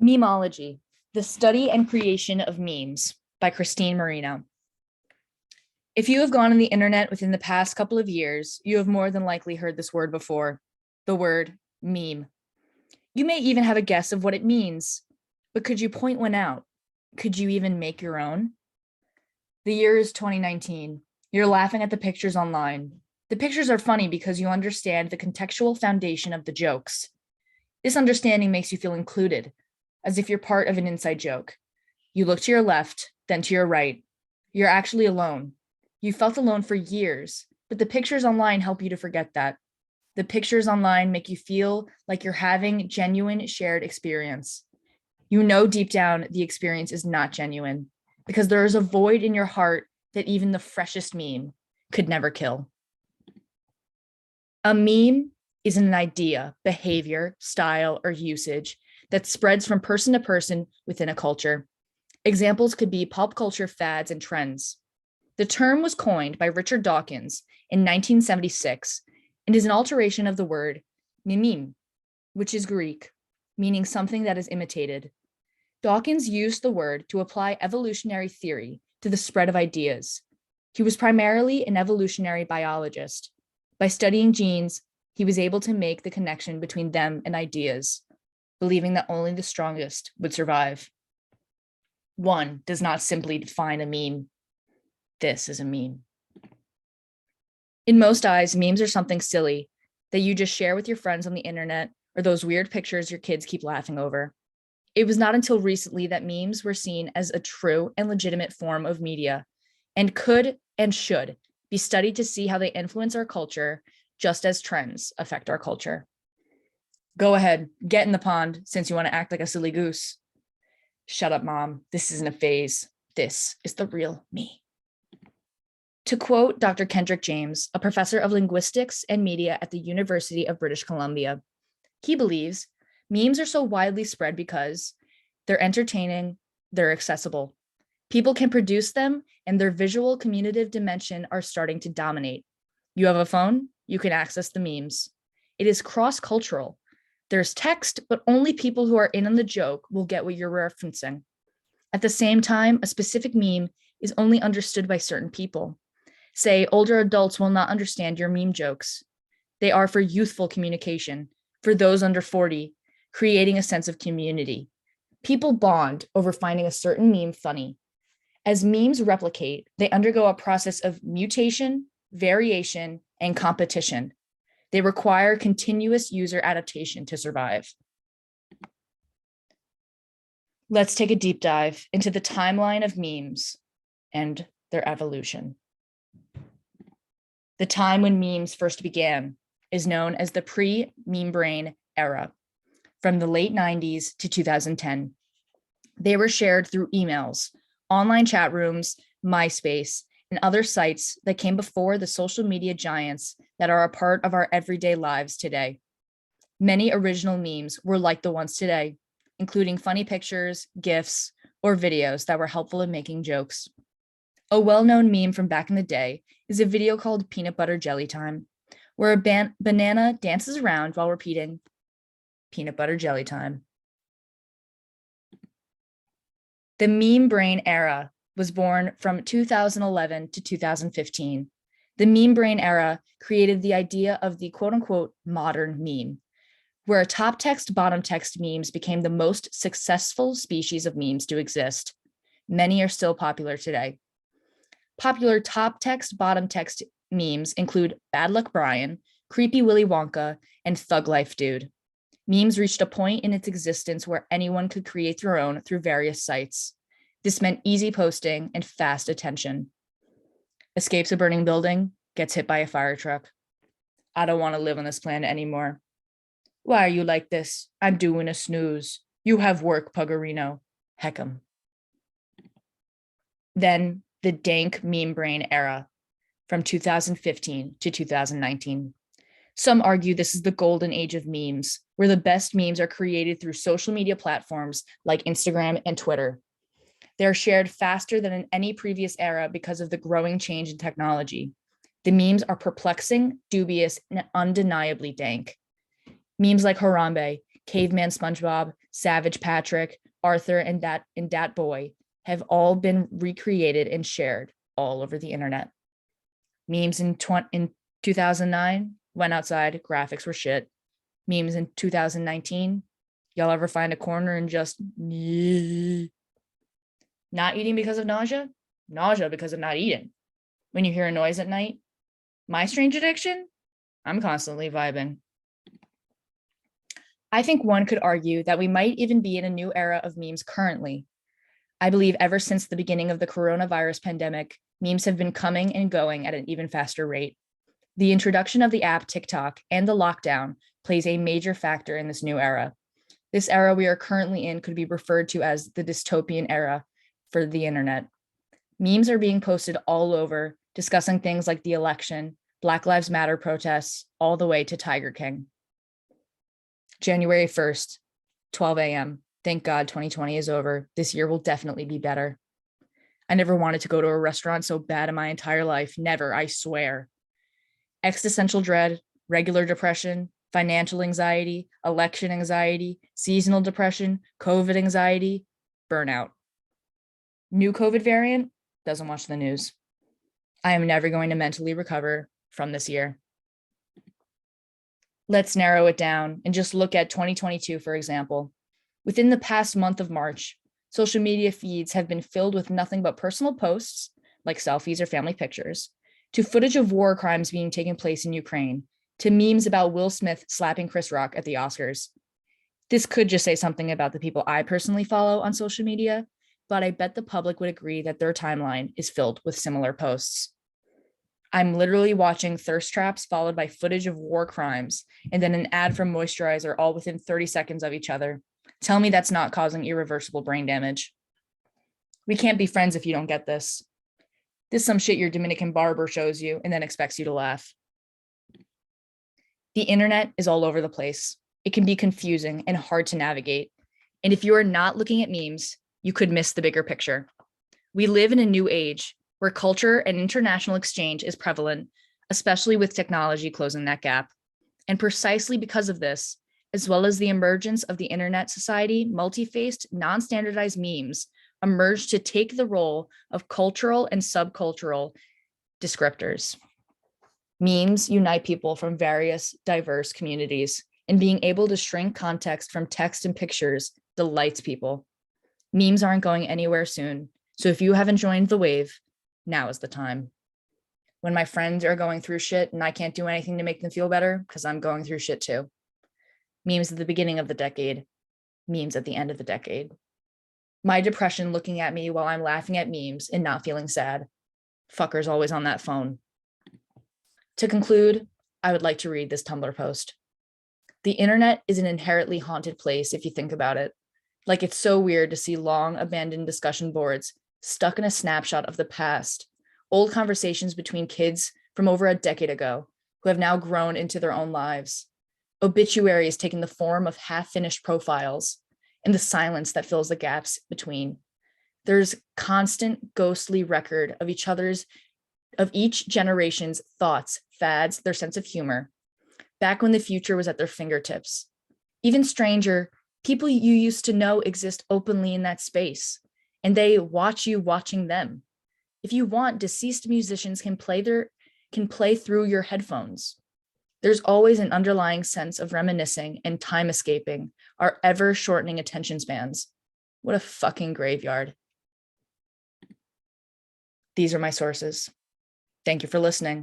Memeology, the study and creation of memes by Christine Marino. If you have gone on the internet within the past couple of years, you have more than likely heard this word before, the word meme. You may even have a guess of what it means, but could you point one out? Could you even make your own? The year is 2019. You're laughing at the pictures online. The pictures are funny because you understand the contextual foundation of the jokes. This understanding makes you feel included, as if you're part of an inside joke. You look to your left, then to your right. You're actually alone. You felt alone for years, but the pictures online help you to forget that. The pictures online make you feel like you're having genuine shared experience. You know deep down the experience is not genuine because there is a void in your heart that even the freshest meme could never kill. A meme is an idea, behavior, style, or usage that spreads from person to person within a culture. Examples could be pop culture fads and trends. The term was coined by Richard Dawkins in 1976 and is an alteration of the word mimeme, which is Greek, meaning something that is imitated. Dawkins used the word to apply evolutionary theory to the spread of ideas. He was primarily an evolutionary biologist. By studying genes, he was able to make the connection between them and ideas, believing that only the strongest would survive. One does not simply define a meme. This is a meme. In most eyes, memes are something silly that you just share with your friends on the internet or those weird pictures your kids keep laughing over. It was not until recently that memes were seen as a true and legitimate form of media and could and should be studied to see how they influence our culture, just as trends affect our culture. Go ahead, get in the pond since you want to act like a silly goose. Shut up, Mom. This isn't a phase. This is the real me. To quote Dr. Kendrick James, a professor of linguistics and media at the University of British Columbia, he believes memes are so widely spread because they're entertaining, they're accessible. People can produce them, and their visual communicative dimension are starting to dominate. You have a phone, you can access the memes. It is cross-cultural. There's text, but only people who are in on the joke will get what you're referencing. At the same time, a specific meme is only understood by certain people. Say, older adults will not understand your meme jokes. They are for youthful communication, for those under 40, creating a sense of community. People bond over finding a certain meme funny. As memes replicate, they undergo a process of mutation, variation, and competition. They require continuous user adaptation to survive. Let's take a deep dive into the timeline of memes and their evolution. The time when memes first began is known as the pre-meme brain era, from the late 90s to 2010. They were shared through emails, online chat rooms, MySpace, and other sites that came before the social media giants that are a part of our everyday lives today. Many original memes were like the ones today, including funny pictures, GIFs, or videos that were helpful in making jokes. A well-known meme from back in the day is a video called Peanut Butter Jelly Time, where a banana dances around while repeating, "Peanut butter jelly time." The meme brain era was born from 2011 to 2015. The meme brain era created the idea of the quote-unquote modern meme, where top text, bottom text memes became the most successful species of memes to exist. Many are still popular today. Popular top text, bottom text memes include Bad Luck Brian, Creepy Willy Wonka, and Thug Life Dude. Memes reached a point in its existence where anyone could create their own through various sites. This meant easy posting and fast attention. Escapes a burning building, gets hit by a fire truck. I don't want to live on this planet anymore. Why are you like this? I'm doing a snooze. You have work, Puggerino. Heck 'em. Then the dank meme brain era from 2015 to 2019. Some argue this is the golden age of memes, where the best memes are created through social media platforms like Instagram and Twitter. They are shared faster than in any previous era because of the growing change in technology. The memes are perplexing, dubious, and undeniably dank. Memes like Harambe Caveman SpongeBob, Savage Patrick, Arthur, and Dat Boy have all been recreated and shared all over the internet. Memes in 2009, went outside, graphics were shit. Memes in 2019, y'all ever find a corner and just not eating because of nausea? Nausea because of not eating. When you hear a noise at night, my strange addiction, I'm constantly vibing. I think one could argue that we might even be in a new era of memes currently. I believe ever since the beginning of the coronavirus pandemic, memes have been coming and going at an even faster rate. The introduction of the app TikTok and the lockdown plays a major factor in this new era. This era we are currently in could be referred to as the dystopian era for the internet. Memes are being posted all over, discussing things like the election, Black Lives Matter protests, all the way to Tiger King. January 1st, 12 a.m. Thank God 2020 is over. This year will definitely be better. I never wanted to go to a restaurant so bad in my entire life. Never, I swear. Existential dread, regular depression, financial anxiety, election anxiety, seasonal depression, COVID anxiety, burnout. New COVID variant, doesn't watch the news. I am never going to mentally recover from this year. Let's narrow it down and just look at 2022, for example. Within the past month of March, social media feeds have been filled with nothing but personal posts, like selfies or family pictures, to footage of war crimes being taken place in Ukraine, to memes about Will Smith slapping Chris Rock at the Oscars. This could just say something about the people I personally follow on social media, but I bet the public would agree that their timeline is filled with similar posts. I'm literally watching thirst traps followed by footage of war crimes and then an ad for moisturizer all within 30 seconds of each other. Tell me that's not causing irreversible brain damage. We can't be friends if you don't get this. This is some shit your Dominican barber shows you and then expects you to laugh. The internet is all over the place. It can be confusing and hard to navigate. And if you are not looking at memes, you could miss the bigger picture. We live in a new age where culture and international exchange is prevalent, especially with technology closing that gap. And precisely because of this, as well as the emergence of the internet society, multi-faced, non-standardized memes emerged to take the role of cultural and subcultural descriptors. Memes unite people from various diverse communities, and being able to shrink context from text and pictures delights people. Memes aren't going anywhere soon, so if you haven't joined the wave, now is the time. When my friends are going through shit and I can't do anything to make them feel better because I'm going through shit too. Memes at the beginning of the decade, memes at the end of the decade. My depression looking at me while I'm laughing at memes and not feeling sad. Fucker's always on that phone. To conclude, I would like to read this Tumblr post. The internet is an inherently haunted place if you think about it. Like it's so weird to see long abandoned discussion boards stuck in a snapshot of the past, old conversations between kids from over a decade ago who have now grown into their own lives. Obituaries taking the form of half-finished profiles and the silence that fills the gaps between. There's constant ghostly record of each generation's thoughts, fads, their sense of humor, back when the future was at their fingertips. Even stranger, people you used to know exist openly in that space, and they watch you watching them. If you want, deceased musicians can play through your headphones. There's always an underlying sense of reminiscing and time escaping our ever shortening attention spans. What a fucking graveyard. These are my sources. Thank you for listening.